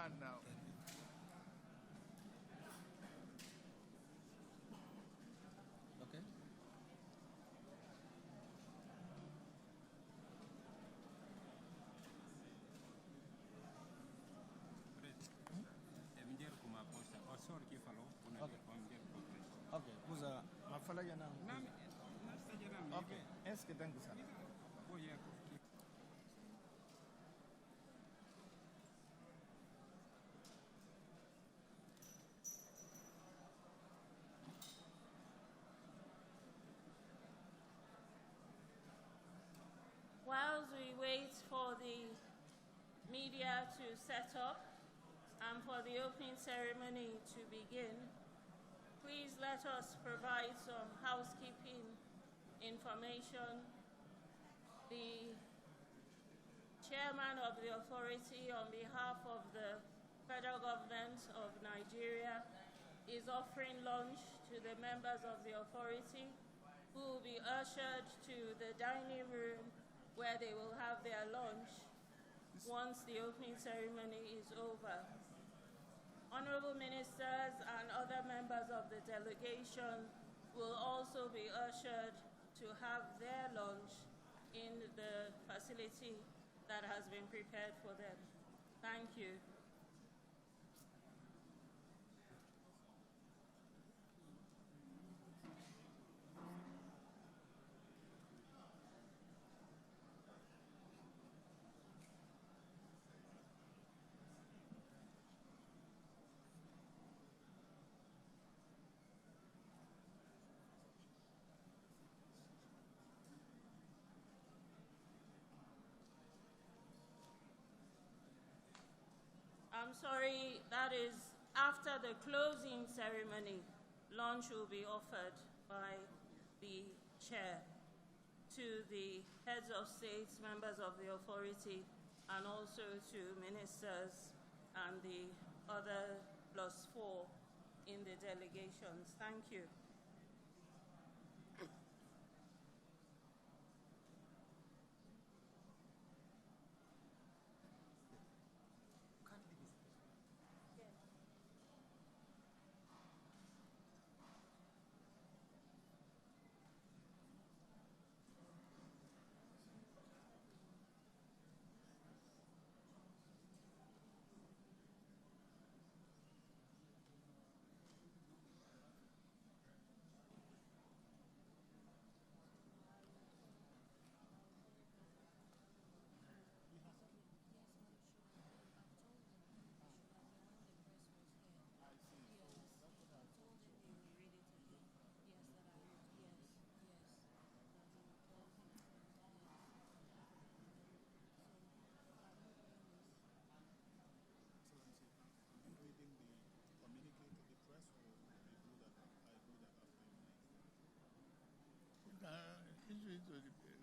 hand now. Okay. Okay. Musa, mafala yana. Okay. Est-ce que thank you, sir? Whilst we wait for the media to set up and for the opening ceremony to begin, please let us provide some housekeeping information. The chairman of the authority, on behalf of the federal government of Nigeria, is offering lunch to the members of the authority, who will be ushered to the dining room where they will have their lunch once the opening ceremony is over. Honorable ministers and other members of the delegation will also be ushered to have their lunch in the facility that has been prepared for them. Thank you. I'm sorry, that is after the closing ceremony. Lunch will be offered by the chair to the heads of states, members of the authority, and also to ministers and the other +4 in the delegations. Thank you.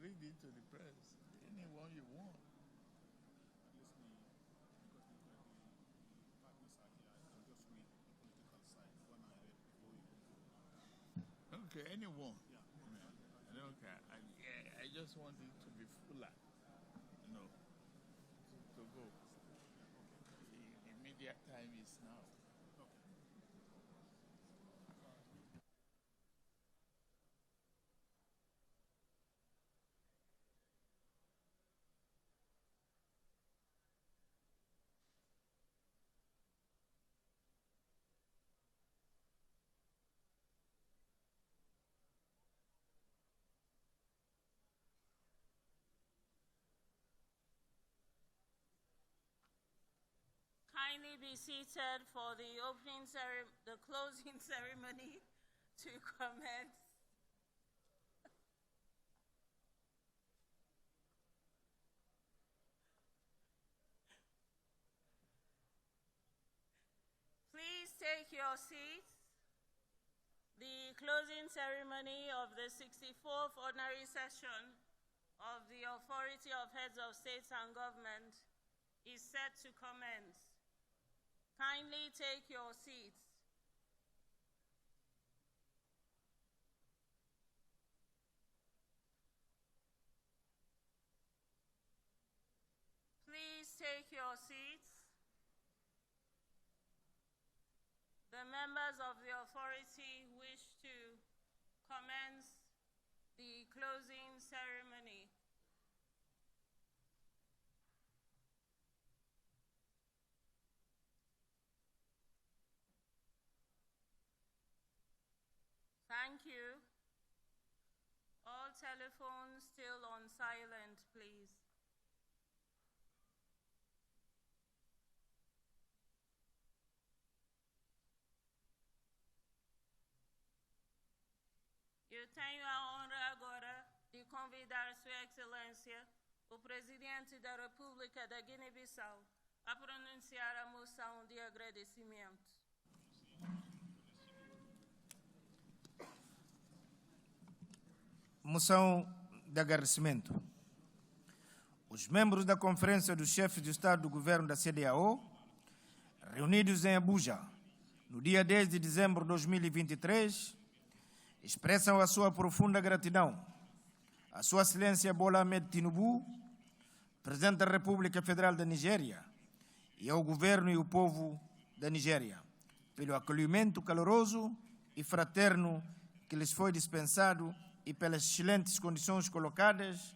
Read it to the press, anyone you want. Okay, anyone. I don't care. I just want it to be fuller, to go. The immediate time is now. Kindly be seated for the closing ceremony to commence. Please take your seats. The closing ceremony of the 64th ordinary session of the Authority of Heads of States and Government is set to commence. Kindly take your seats. Please take your seats. members of the authority wish to commence the closing ceremony? Thank you. All telephones still on silent, please. Eu tenho a honra agora de convidar Sua Excelência, o Presidente da República da Guiné-Bissau, a pronunciar a moção de agradecimento. Moção de agradecimento. Os membros da Conferência dos Chefes de Estado do Governo da CEDEAO, reunidos em Abuja, no dia 10 de dezembro de 2023, expressam a sua profunda gratidão à Sua Excelência Bola Tinubu, Presidente da República Federal da Nigéria, e ao Governo e ao povo da Nigéria, pelo acolhimento caloroso e fraterno que lhes foi dispensado e pelas excelentes condições colocadas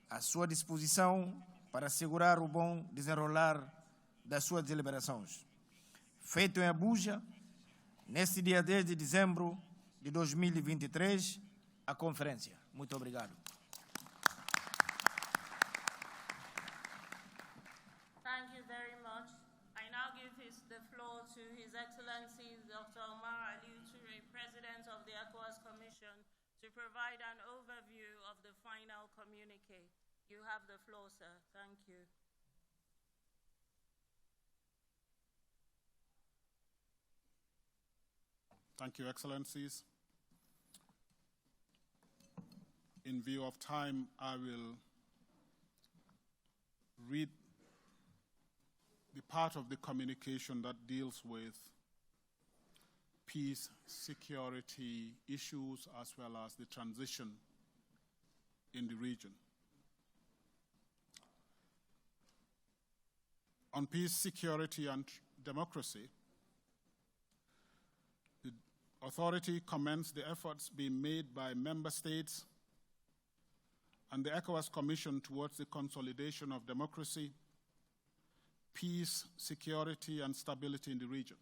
à sua disposição para assegurar o bom desenrolar das suas deliberações. Feito em Abuja, neste dia 10 de dezembro de 2023, a conferência. Muito obrigado. Thank you very much. I now give the floor to His Excellency Dr. Omar Aliu Toure, President of the ECOWAS Commission, to provide an overview of the final communique. You have the floor, sir. Thank you. Thank you, Excellencies. In view of time, I will read the part of the communication that deals with peace, security issues, as well as the transition in the region. On peace, security, and democracy, the authority commends the efforts being made by member states and the ECOWAS Commission towards the consolidation of democracy, peace, security, and stability in the region.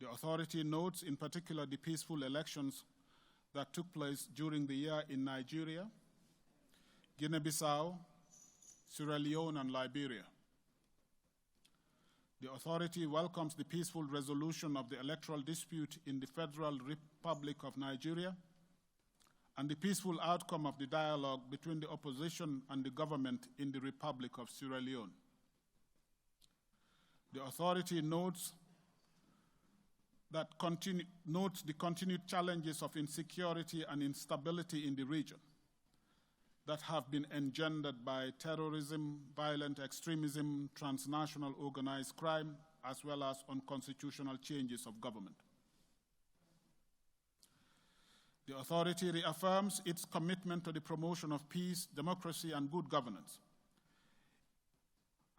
The authority notes in particular the peaceful elections that took place during the year in Nigeria, Guinea-Bissau, Sierra Leone, and Liberia. The authority welcomes the peaceful resolution of the electoral dispute in the Federal Republic of Nigeria and the peaceful outcome of the dialogue between the opposition and the government in the Republic of Sierra Leone. The authority notes the continued challenges of insecurity and instability in the region that have been engendered by terrorism, violent extremism, transnational organized crime, as well as unconstitutional changes of government. The authority reaffirms its commitment to the promotion of peace, democracy, and good governance,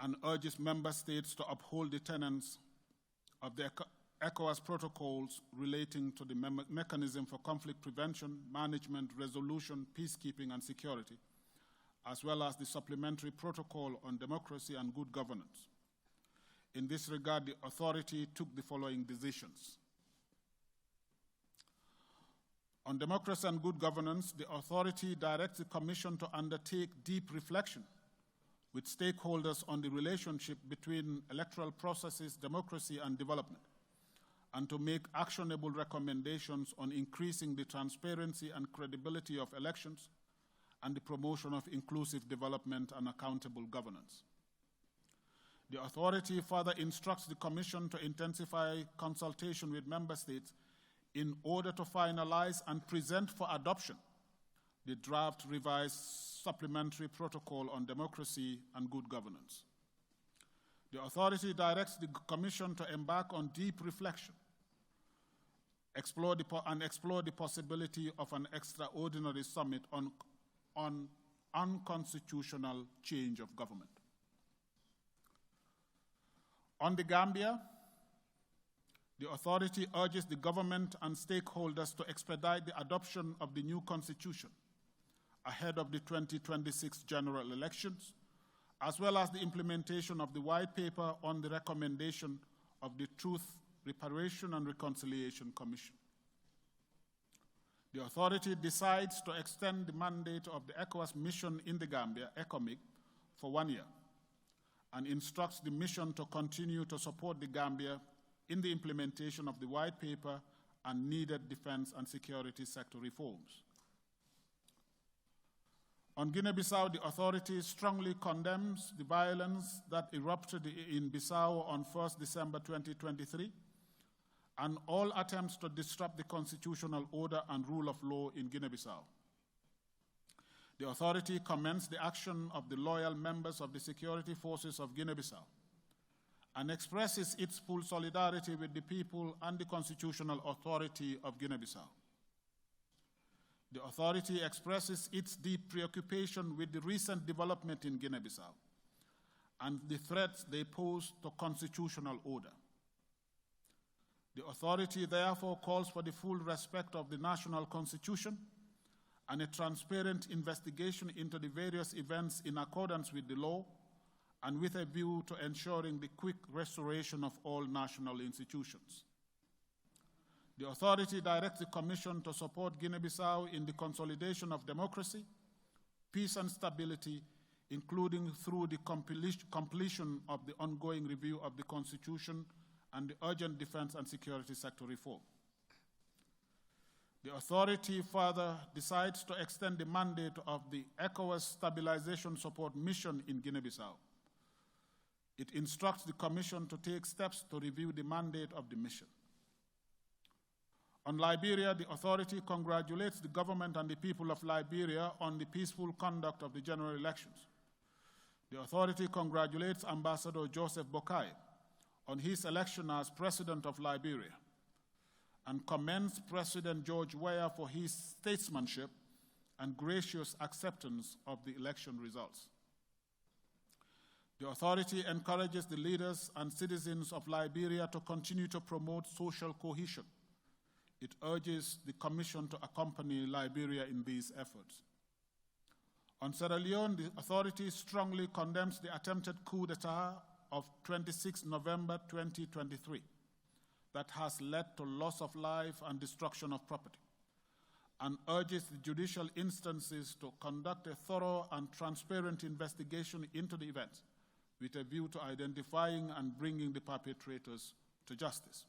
and urges member states to uphold the tenets of the ECOWAS protocols relating to the mechanism for conflict prevention, management, resolution, peacekeeping, and security, as well as the supplementary protocol on democracy and good governance. In this regard, the authority took the following decisions. On democracy and good governance, the authority directs the Commission to undertake deep reflection with stakeholders on the relationship between electoral processes, democracy, and development, and to make actionable recommendations on increasing the transparency and credibility of elections and the promotion of inclusive development and accountable governance. The authority further instructs the Commission to intensify consultation with member states in order to finalize and present for adoption the draft revised supplementary protocol on democracy and good governance. The authority directs the Commission to embark on deep reflection, explore the possibility of an extraordinary summit on unconstitutional change of government. On the Gambia, The authority urges the government and stakeholders to expedite the adoption of the new constitution ahead of the 2026 general elections, as well as the implementation of the white paper on the recommendation of the Truth, Reparation and Reconciliation Commission. The authority decides to extend the mandate of the ECOWAS mission in the Gambia, ECOWAS, for 1 year, and instructs the mission to continue to support the Gambia in the implementation of the white paper and needed defense and security sector reforms. On Guinea-Bissau, the authority strongly condemns the violence that erupted in Bissau on 1st December 2023 and all attempts to disrupt the constitutional order and rule of law in Guinea-Bissau. The authority commends the action of the loyal members of the security forces of Guinea-Bissau and expresses its full solidarity with the people and the constitutional authority of Guinea-Bissau. The authority expresses its deep preoccupation with the recent development in Guinea-Bissau and the threats they pose to constitutional order. The authority therefore calls for the full respect of the national constitution and a transparent investigation into the various events in accordance with the law and with a view to ensuring the quick restoration of all national institutions. The authority directs the Commission to support Guinea-Bissau in the consolidation of democracy, peace and stability, including through the completion of the ongoing review of the Constitution and the urgent defense and security sector reform. The authority further decides to extend the mandate of the ECOWAS Stabilization Support Mission in Guinea-Bissau. It instructs the Commission to take steps to review the mandate of the mission. On Liberia, the authority congratulates the government and the people of Liberia on the peaceful conduct of the general elections. The authority congratulates Ambassador Joseph Boakai on his election as President of Liberia and commends President George Weah for his statesmanship and gracious acceptance of the election results. The authority encourages the leaders and citizens of Liberia to continue to promote social cohesion. It urges the Commission to accompany Liberia in these efforts. On Sierra Leone, the authority strongly condemns the attempted coup d'etat of 26 November 2023 that has led to loss of life and destruction of property, and urges the judicial instances to conduct a thorough and transparent investigation into the events with a view to identifying and bringing the perpetrators to justice.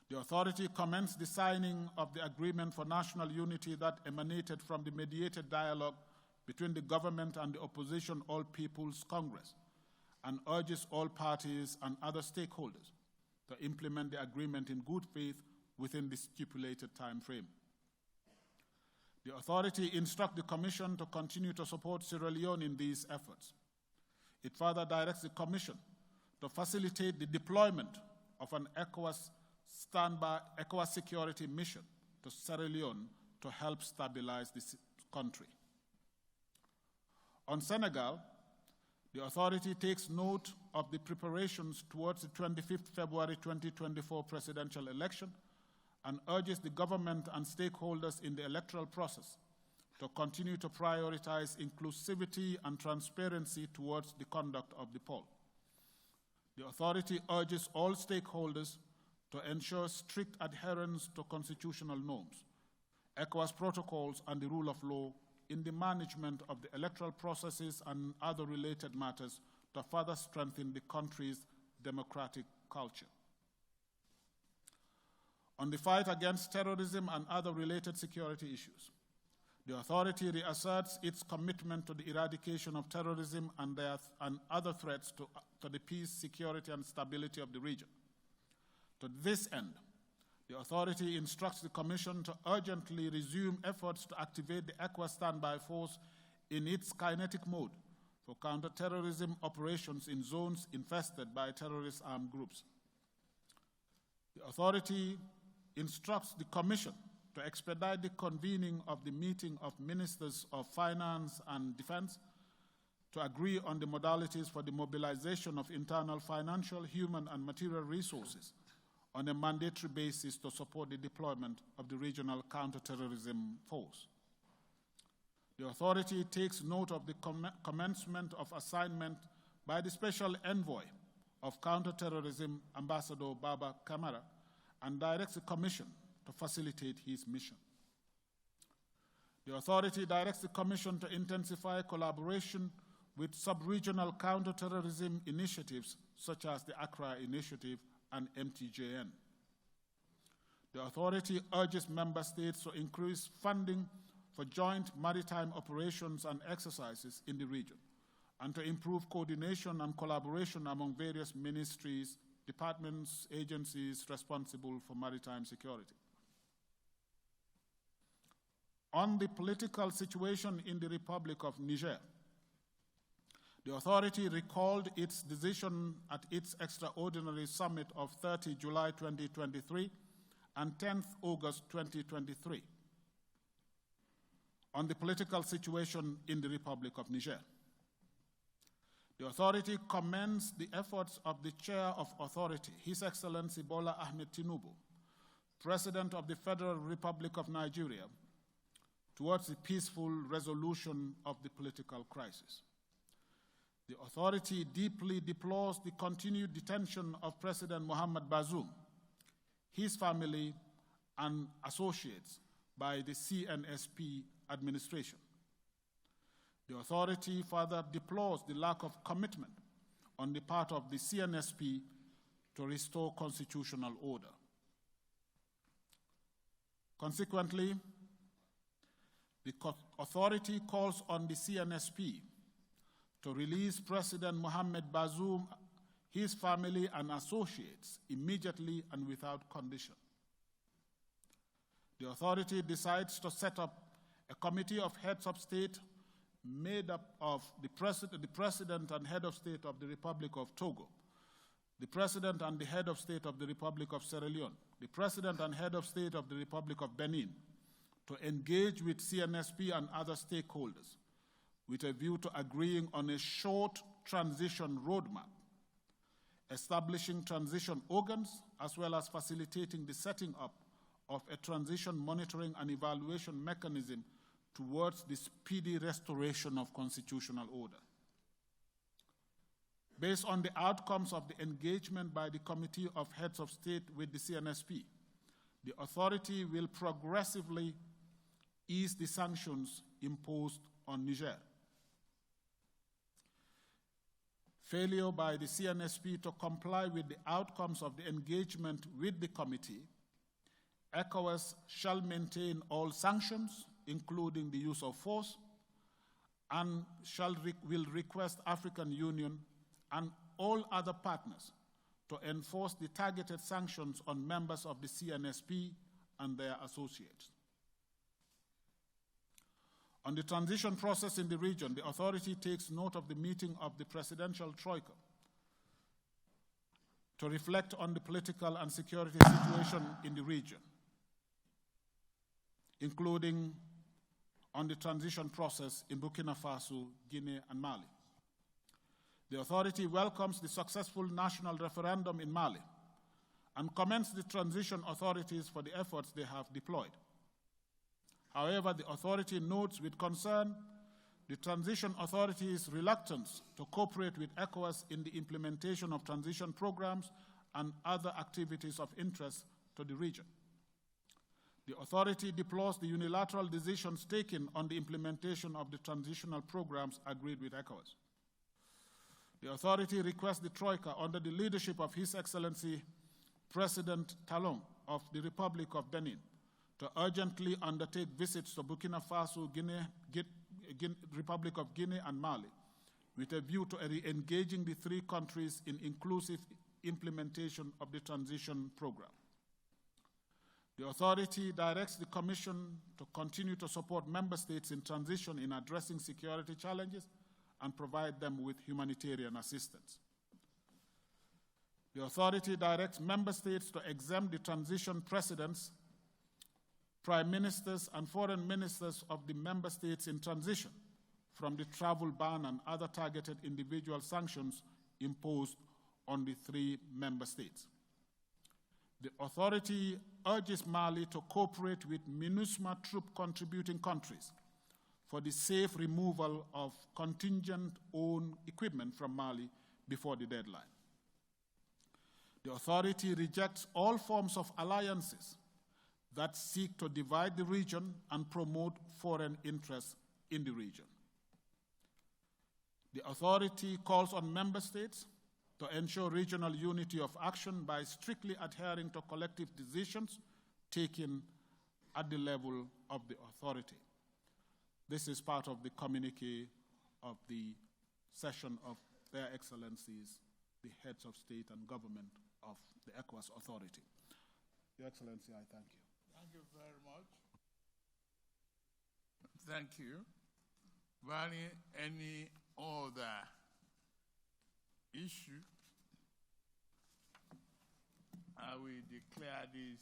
The authority commends the signing of the Agreement for National Unity that emanated from the mediated dialogue between the government and the opposition All People's Congress, and urges all parties and other stakeholders to implement the agreement in good faith within the stipulated time frame. The authority instructs the Commission to continue to support Sierra Leone in these efforts. It further directs the Commission to facilitate the deployment of an ECOWAS security mission to Sierra Leone to help stabilize this country. On Senegal, the authority takes note of the preparations towards the 25th February 2024 presidential election and urges the government and stakeholders in the electoral process to continue to prioritize inclusivity and transparency towards the conduct of the poll. The authority urges all stakeholders to ensure strict adherence to constitutional norms, ECOWAS protocols, and the rule of law in the management of the electoral processes and other related matters to further strengthen the country's democratic culture. On the fight against terrorism and other related security issues, the authority reasserts its commitment to the eradication of terrorism and other threats to the peace, security, and stability of the region. To this end, the authority instructs the Commission to urgently resume efforts to activate the ECOWAS standby force in its kinetic mode for counter-terrorism operations in zones infested by terrorist armed groups. The authority instructs the Commission to expedite the convening of the meeting of Ministers of Finance and Defense to agree on the modalities for the mobilization of internal financial, human, and material resources on a mandatory basis to support the deployment of the regional counterterrorism force. The authority takes note of the commencement of assignment by the Special Envoy of Counterterrorism, Ambassador Baba Kamara, and directs the Commission to facilitate his mission. The authority directs the Commission to intensify collaboration with sub-regional counterterrorism initiatives such as the Accra Initiative and MTJN. The authority urges member states to increase funding for joint maritime operations and exercises in the region, and to improve coordination and collaboration among various ministries, departments, agencies responsible for maritime security. On the political situation in the Republic of Niger, the authority recalled its decision at its extraordinary summit of 30 July 2023 and 10th August 2023 on the political situation in the Republic of Niger. The authority commends the efforts of the Chair of Authority, His Excellency Bola Tinubu, President of the Federal Republic of Nigeria, towards the peaceful resolution of the political crisis. The authority deeply deplores the continued detention of President Mohamed Bazoum, his family, and associates by the CNSP administration. The authority further deplores the lack of commitment on the part of the CNSP to restore constitutional order. Consequently, the authority calls on the CNSP to release President Mohamed Bazoum, his family, and associates immediately and without condition. The authority decides to set up a committee of heads of state made up of the President and Head of State of the Republic of Togo, the President and the Head of State of the Republic of Sierra Leone, the President and Head of State of the Republic of Benin, to engage with CNSP and other stakeholders with a view to agreeing on a short transition roadmap, establishing transition organs, as well as facilitating the setting up of a transition monitoring and evaluation mechanism towards the speedy restoration of constitutional order. Based on the outcomes of the engagement by the Committee of Heads of State with the CNSP, the authority will progressively ease the sanctions imposed on Niger. Failure by the CNSP to comply with the outcomes of the engagement with the committee, ECOWAS shall maintain all sanctions, including the use of force, and will request African Union and all other partners to enforce the targeted sanctions on members of the CNSP and their associates. On the transition process in the region, the authority takes note of the meeting of the Presidential Troika to reflect on the political and security situation in the region, including on the transition process in Burkina Faso, Guinea, and Mali. The authority welcomes the successful national referendum in Mali and commends the transition authorities for the efforts they have deployed. However, the authority notes with concern the transition authorities' reluctance to cooperate with ECOWAS in the implementation of transition programs and other activities of interest to the region. The authority deplores the unilateral decisions taken on the implementation of the transitional programs agreed with ECOWAS. The authority requests the Troika, under the leadership of His Excellency President Talon of the Republic of Benin, to urgently undertake visits to Burkina Faso, Republic of Guinea, and Mali, with a view to re-engaging the three countries in inclusive implementation of the transition program. The authority directs the Commission to continue to support member states in transition in addressing security challenges and provide them with humanitarian assistance. The authority directs member states to exempt the transition presidents, prime ministers, and foreign ministers of the member states in transition from the travel ban and other targeted individual sanctions imposed on the three member states. The authority urges Mali to cooperate with MINUSMA troop-contributing countries for the safe removal of contingent-owned equipment from Mali before the deadline. The authority rejects all forms of alliances that seek to divide the region and promote foreign interests in the region. The authority calls on member states to ensure regional unity of action by strictly adhering to collective decisions taken at the level of the authority. This is part of the communique of the session of Their Excellencies, the heads of state and government of the ECOWAS authority. Your Excellency, I thank you. Thank you very much. Thank you. Barring any other issue, I will declare this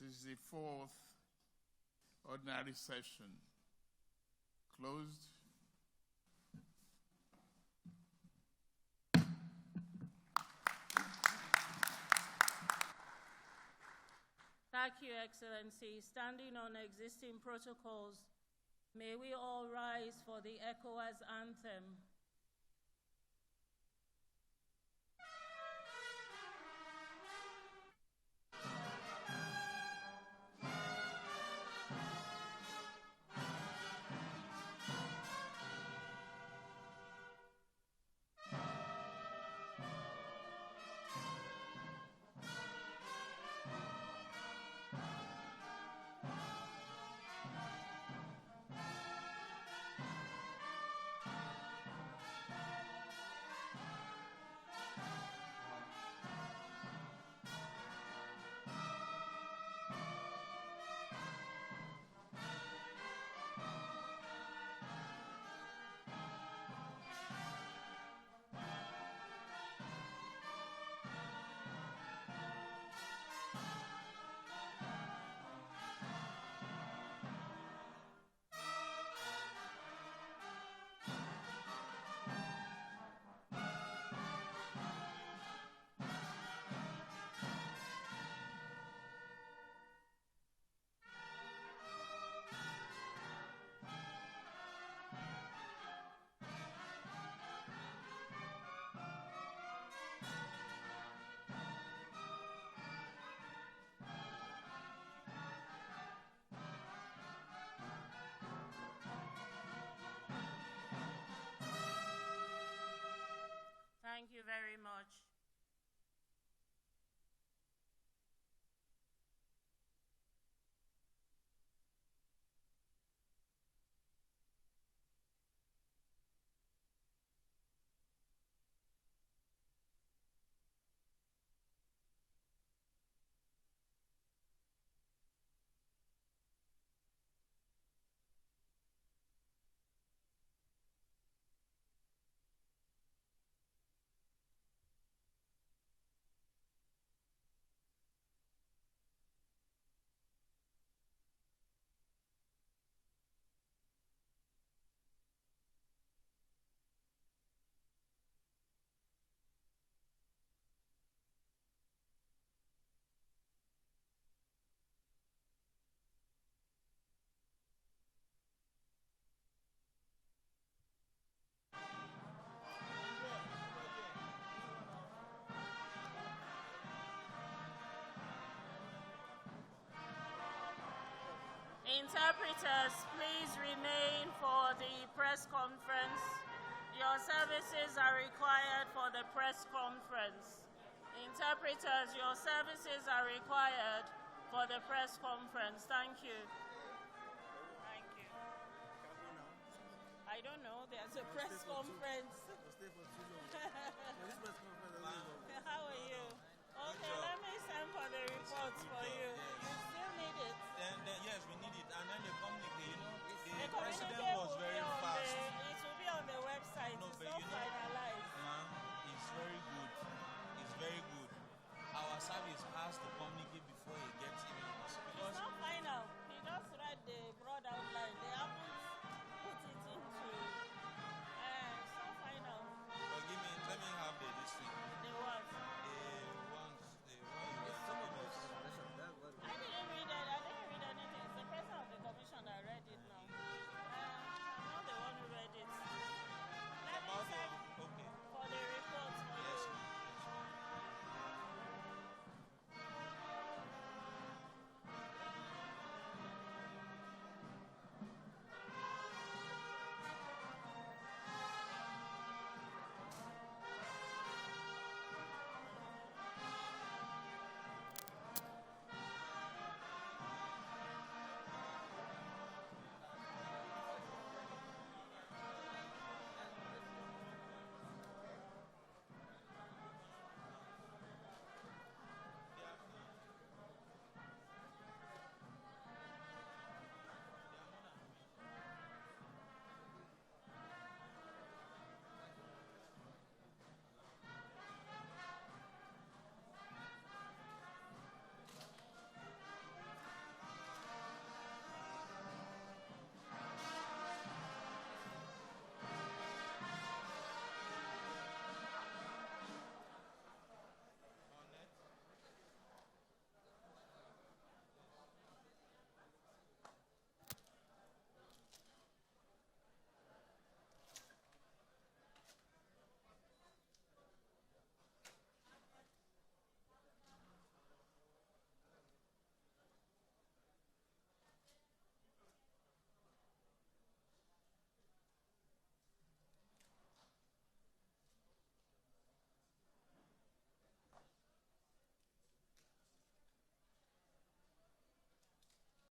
64th ordinary session closed. Thank you, Excellency. Standing on existing protocols, may we all rise for the ECOWAS anthem. Thank you very much. Interpreters, please remain for the press conference. Your services are required for the press conference. Interpreters, your services are required for the press conference. Thank you. Thank you. I don't know. There's a press conference. How are you? Okay, let me send for the reports for you. You still need it? Yes, we need it. And then the communique, the president was very fast. It will be on the website. No, it's but not finalized. It's very good. It's very good. Our service has to communicate before it gets even. It's not final. He just read the broad outline. They haven't put it into. It's not final. But let me have this thing.